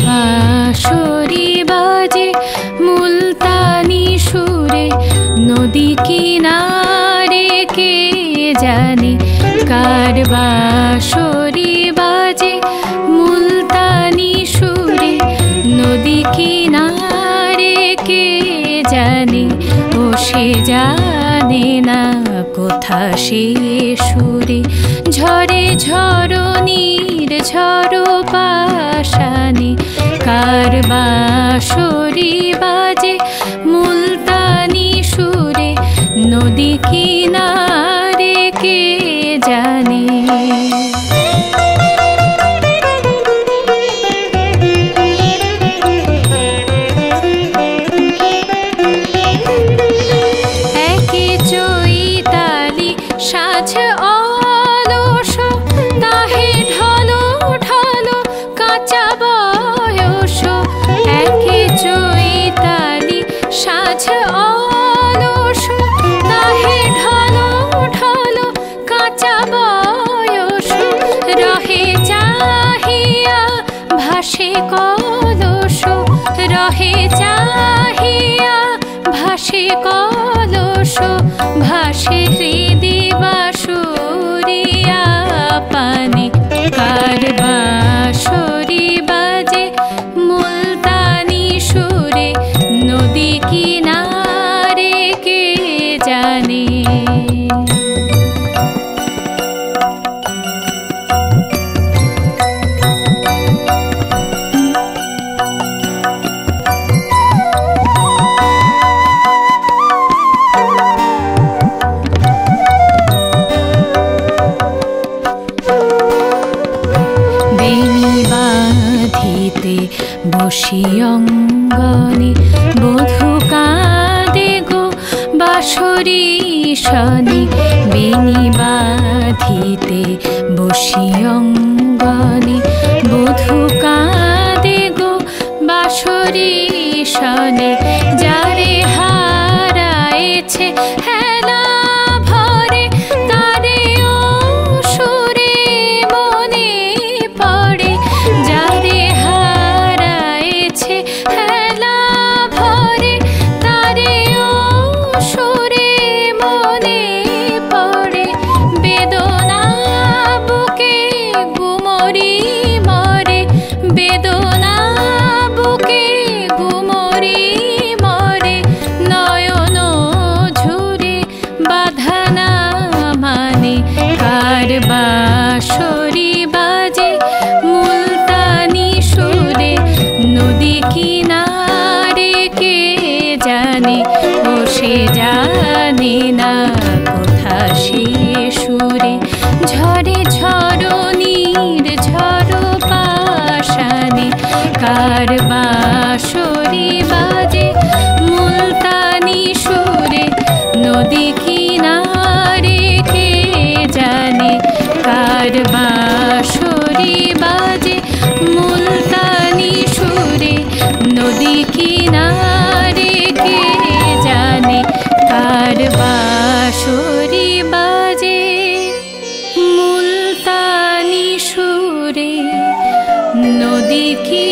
বাঁশরি বাজে মুলতানি সুরে নদী কিনারে কে জানে কার বাঁশরি বাজে মুলতানি সুরে নদী কিনারে কে জানে ও সে জানে না কোথা সে সুরে ঝরে ঝরনির ঝড়ো পাশানে কার বাঁশরি বাজে মুলতানি সুরে নদী কিনারে কে জানে একে চৈতালি সাজ অলস তাহে ঢলো ঢলো কাঁচা বয়স একে চৈতালি সাজ অলস তাহে ঢলো ঢলো কাঁচা বয়স রহে চাহিয়া ভাসে কলস রহে চাহিয়া ভাসে কলস ভাসে হৃদি বাঁশরিয়া পানে কার বাঁশরি বাজে মুলতানি সুরে নদী কিনারে কে জানে বসি অঙ্গনে বধূ কাঁদে গো বাঁশরি শনে বেনি বাঁধিতে বসি অঙ্গনে বধূ কাঁদে গো বাঁশরি শনে যারে হারায়েছে হেলা ভরে তারে ও সুরে মনে পড়ে যারে হেলা ভরে তারে ও সুরে মনে পড়ে বেদনা বুকে গুমরি মরে বেদনা বুকে গুমরি মরে নয়ন ঝুরে বাঁধানা মানে কার বাঁশরি বাজে মুলতানি সুরে নদী কিনারে কে জানে ও সে জানে না কোথা সে সুরে ঝরে ঝরনির ঝড়ো পাশানে কার বাঁশরি বাজে মুলতানি সুরে নদী কিনারে কে জানে কার বাঁশরি বাজে মুলতানি সুরে নদী কিনারে কে জানে কার বাঁশরি বাজে মুলতানি সুরে নদী কি